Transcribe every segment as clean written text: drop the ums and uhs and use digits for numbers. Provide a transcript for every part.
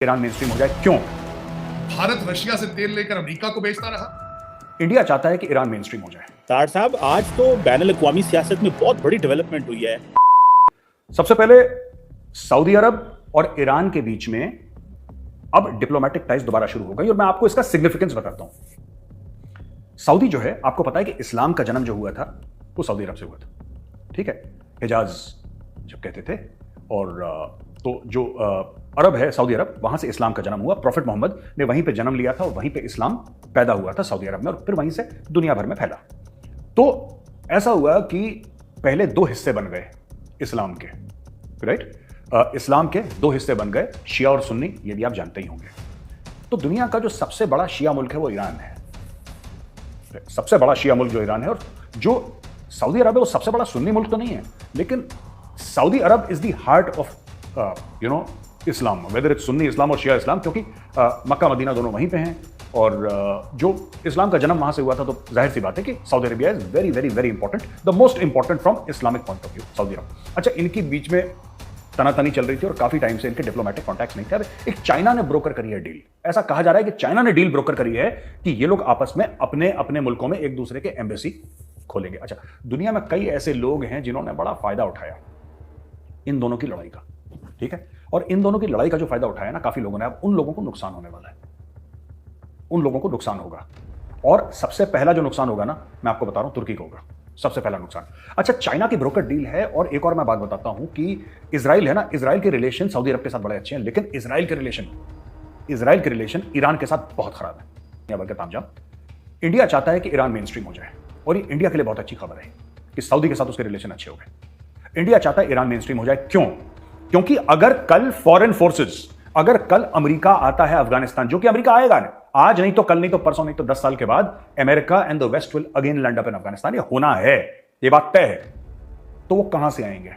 Iran mainstream हो जाए, क्यों? भारत रशिया से तेल लेकर अमेरिका को बेचता रहा। इंडिया चाहता है कि ईरान मेनस्ट्रीम हो जाए। तार साहब, आज तो बैनुल-अक़वामी सियासत में बहुत बड़ी डेवलपमेंट हुई है। सबसे पहले सऊदी अरब और ईरान के बीच में अब डिप्लोमेटिक टाइज दोबारा शुरू हो गई और मैं आपको इसका सिग्निफिकेंस बताता हूं। सऊदी जो है, आपको पता है कि इस्लाम का जन्म जो हुआ था वो सऊदी अरब से हुआ था, ठीक है, हिजाज जब कहते थे। और तो जो अरब है, सऊदी अरब, वहां से इस्लाम का जन्म हुआ। प्रॉफिट मोहम्मद ने वहीं पे जन्म लिया था और वहीं पे इस्लाम पैदा हुआ था सऊदी अरब में, और फिर वहीं से दुनिया भर में फैला। तो ऐसा हुआ कि पहले दो हिस्से बन गए इस्लाम के, राइट। इस्लाम के दो हिस्से बन गए, शिया और सुन्नी, ये भी आप जानते ही होंगे। तो दुनिया का जो सबसे बड़ा शिया मुल्क है वो ईरान है, सबसे बड़ा शिया मुल्क जो ईरान है। और जो सऊदी अरब है वो सबसे बड़ा सुन्नी मुल्क तो नहीं है, लेकिन Saudi Arab is the heart of Islam, whether it's Sunni Islam और शिया इस्लाम, क्योंकि मक्का मदीना दोनों वहीं पे हैं। और जो इस्लाम का जन्म वहां से हुआ था, तो जाहिर सी बात है कि Saudi Arabia is very very very important, the most important from Islamic point of view, Saudi Arab. अच्छा, इनकी बीच में तनातनी चल रही थी और काफी टाइम से इनके डिप्लोमेटिक कॉन्टैक्ट्स नहीं थे। अब एक चाइना ने ब्रोकर करी है डील। ऐसा कहा जा रहा है कि चाइना ने डील ब्रोकर करी है कि ये लोग आपस में अपने अपने मुल्कों में एक दूसरे के एम्बेसी खोलेंगे। अच्छा, दुनिया में कई ऐसे लोग हैं जिन्होंने बड़ा फायदा उठाया इन दोनों की लड़ाई का, ठीक है। और इन दोनों की लड़ाई का जो फायदा उठाया ना काफी लोगों ने, अब उन लोगों को नुकसान होने वाला है, उन लोगों को नुकसान होगा। और सबसे पहला जो नुकसान होगा ना, मैं आपको बता रहा हूं, तुर्की को होगा सबसे पहला नुकसान। अच्छा, चाइना की ब्रोकर डील है। और एक और मैं बात बताता हूं कि इजराइल है ना, इजराइल के रिलेशन सऊदी अरब के साथ बड़े अच्छे हैं, लेकिन इजराइल के रिलेशन ईरान के साथ बहुत खराब है, या बल्कि तामझाम। इंडिया चाहता है कि ईरान मेन स्ट्रीम हो जाए, और ये इंडिया के लिए बहुत अच्छी खबर है कि सऊदी के साथ उसके रिलेशन अच्छे हो गए। इंडिया चाहता है ईरान मेन स्ट्रीम हो जाए, क्यों? क्योंकि अगर कल फॉरेन फोर्सेस, अगर कल अमेरिका आता है अफगानिस्तान, जो कि अमेरिका आएगा ना, आज नहीं तो कल, नहीं तो परसों, नहीं तो 10 साल के बाद, America and the west will again land up in Afghanistan, ये होना है, ये बात तय है। तो वो कहां से आएंगे?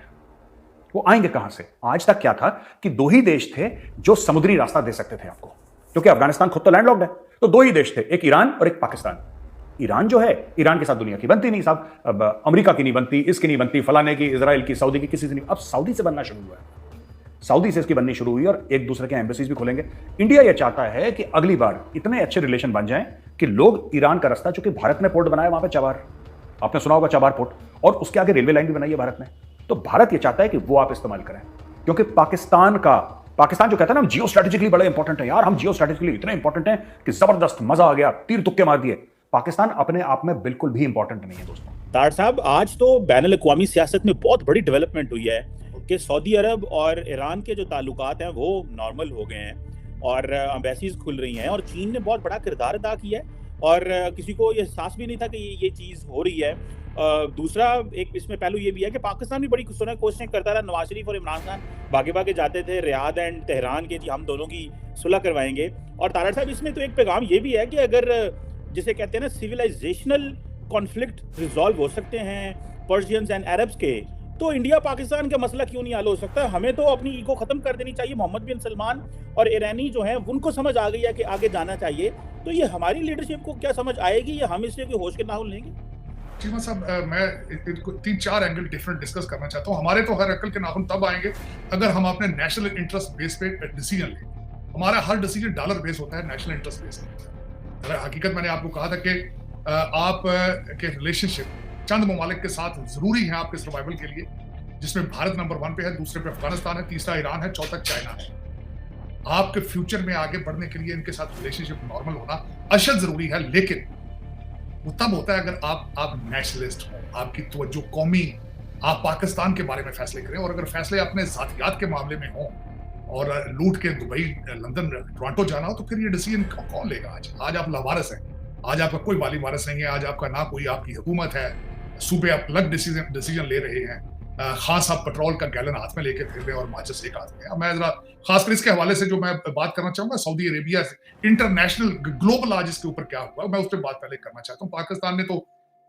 वो आएंगे कहां से? आज तक क्या था कि दो ही देश थे जो समुद्री रास्ता दे सकते थे आपको, क्योंकि अफगानिस्तान खुद तो लैंडलॉक्ड है। तो दो ही देश थे, एक ईरान और एक पाकिस्तान। ईरान जो है, ईरान के साथ दुनिया की बनती नहीं साहब, अब अमेरिका की नहीं बनती, इसकी नहीं बनती, फलाने की, इजराइल की, सऊदी की, किसी से नहीं। अब सऊदी से बनना शुरू हुआ है, सऊदी से इसकी बननी शुरू हुई और एक दूसरे के एम्बेसीज भी खोलेंगे। इंडिया यह चाहता है कि अगली बार इतने अच्छे रिलेशन बन जाएं कि लोग ईरान का रास्ता, चूंकि भारत ने पोर्ट बनाया वहां पे चबार, आपने सुना होगा चबार पोर्ट, और उसके आगे रेलवे लाइन भी बनाई है भारत ने, तो भारत यह चाहता है कि वो आप इस्तेमाल करें। क्योंकि पाकिस्तान जो कहता है ना, हम जियो स्ट्रेटेजिकली बड़े इंपॉर्टेंट है यार, हम जियो स्ट्रेटेजिकली इतने इंपॉर्टेंट हैं कि जबरदस्त मजा आ गया, तीर तुक्के मार दिए। पाकिस्तान अपने आप में बिल्कुल भी इंपॉर्टेंट नहीं है दोस्तों। तार साहब, आज तो बैनुल-अक़वामी सियासत में बहुत बड़ी डेवलपमेंट हुई है कि सऊदी अरब और ईरान के जो ताल्लुकात हैं वो नॉर्मल हो गए हैं और एम्बेसीज खुल रही हैं, और चीन ने बहुत बड़ा किरदार अदा किया है और किसी को ये एहसास भी नहीं था कि ये चीज़ हो रही है। दूसरा एक इसमें पहलू ये भी है कि पाकिस्तान भी बड़ी कोशिशें करता रहा। नवाज शरीफ और इमरान खान भागे भागे जाते थे रियाद एंड तेहरान के, जी हम दोनों की सुलह करवाएंगे। और तारड़ साहब, इसमें तो एक पैगाम ये भी है कि अगर जिसे कहते हैं ना सिविलाइजेशनल कॉन्फ्लिक्ट रिजॉल्व हो सकते हैं पर्शियंस एंड अरब्स के, तो इंडिया पाकिस्तान का मसला क्यों नहीं हल हो सकता? हमें तो अपनी ईगो खत्म कर देनी चाहिए। मोहम्मद बिन सलमान और ईरानी जो हैं उनको समझ आ गई है कि आगे जाना चाहिए। तो ये हमारी लीडरशिप को क्या समझ आएगी या हम इससे कोई होश के नाखून लेंगे? चीमा साहब, मैं 3-4 एंगल डिफरेंट डिस्कस करना चाहता हूँ। हमारे तो हर अकल के नाखून तब आएंगे अगर हम अपने नेशनल इंटरेस्ट बेस पे डिसीजन लें। हमारा हर डिसीजन डॉलर बेस होता है, नेशनल इंटरेस्ट बेस नहीं। हकीकत मैंने आपको कहा था कि आप के रिलेशनशिप चंद ममालिक के साथ जरूरी है आपके सर्वाइवल के लिए, जिसमें भारत नंबर 1 पे है, दूसरे पे अफगानिस्तान है, तीसरा ईरान है, चौथा चाइना है। आपके फ्यूचर में आगे बढ़ने के लिए इनके साथ रिलेशनशिप नॉर्मल होना अशद जरूरी है, लेकिन वो तब होता है अगर आप नेशनलिस्ट हो, आपकी तवज्जो कौमी, आप पाकिस्तान के बारे में फैसले करें। और अगर फैसले अपने जातियात के मामले में हों और लूट के दुबई, लंदन, टोरंटो जाना हो, तो फिर ये डिसीजन कौन लेगा? आज आप लावारिस हैं, आज आपका कोई वाली वारिस नहीं है, आज आपका ना कोई आपकी हुकूमत है, सूबे आप अलग डिसीजन ले रहे हैं। खास आप पेट्रोल का गैलन हाथ में लेके फिर रहे हैं और माचिस एक हाथ में। अब मैं जरा खासकर इसके हवाले से जो मैं बात करना चाहूंगा, सऊदी अरेबिया इंटरनेशनल ग्लोबल आज इसके ऊपर क्या हुआ, मैं उस पर बात पहले करना चाहता हूँ। पाकिस्तान ने तो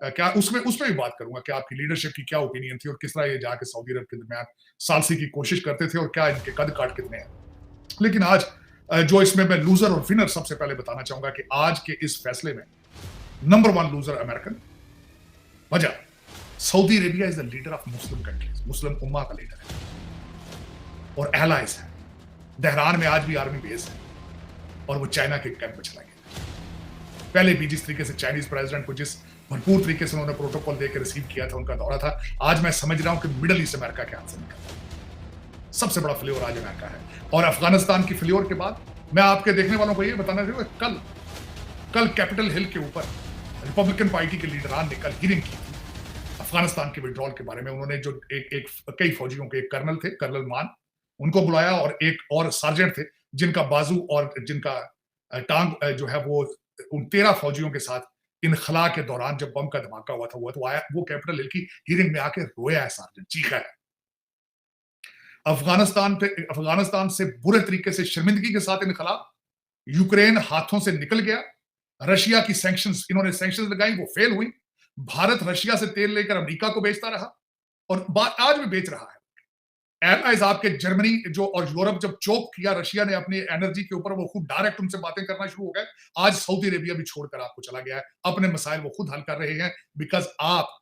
क्या उसमें भी बात करूंगा कि आपकी लीडरशिप की क्या ओपिनियन थी और किस तरह ये जाके सऊदी अरब के दरमियान सालसी की कोशिश करते थे और क्या इनके कद काट कितने हैं। लेकिन आज जो इसमें मैं लूजर और विनर सबसे पहले बताना चाहूंगा कि आज के इस फैसले में नंबर 1 लूजर अमेरिकन। वजह, Saudi Arabia is the leader of Muslim countries, Muslim उम्मा का लीडर है और एलाइज है। तेहरान में आज भी आर्मी बेस है और वो चाइना के कैंप में चला गया। पहले भी जिस तरीके से चाइनीज प्रेसिडेंट को जिस भरपूर तरीके से उन्होंने प्रोटोकॉल देकर रिसीव किया था, उनका दौरा था, आज मैं समझ रहा हूं कि मिडल ईस्ट अमेरिका के हाथ से निकला। सबसे बड़ा फ्लेवर आज अमेरिका है। और अफगानिस्तान की फ्लेवर के बाद मैं आपके देखने वालों को ये बताना चाहूंगा, कल कैपिटल हिल के ऊपर रिपब्लिकन पार्टी के लीडरान ने कल हियरिंग की थी अफगानिस्तान के विड्रॉल के बारे में। उन्होंने जो कई फौजियों के, एक कर्नल थे, कर्नल मान, उनको बुलाया और एक और सार्जेंट थे जिनका बाजू और जिनका टांग जो है वो उन 13 फौजियों के साथ इनखला के दौरान जब बम का धमाका हुआ था तो आया, वो कैपिटल हिल की हियरिंग में आके रोया है सार्जेंट, चीखा है। अफगानिस्तान से बुरे तरीके से शर्मिंदगी के साथ इनखला, यूक्रेन हाथों से निकल गया। रशिया की सैंक्शंस, इन्होंने सैंक्शंस लगाई, वो फेल हुई। भारत रशिया से तेल लेकर अमेरिका को बेचता रहा और आज भी बेच रहा है। एयरलाइंस आपके जर्मनी जो और यूरोप जब चोक किया रशिया ने अपनी एनर्जी के ऊपर, वो खुद डायरेक्ट उनसे बातें करना शुरू हो गए। आज सऊदी अरेबिया भी छोड़कर आपको चला गया है, अपने मसाइल वो खुद हल कर रहे हैं, बिकॉज आप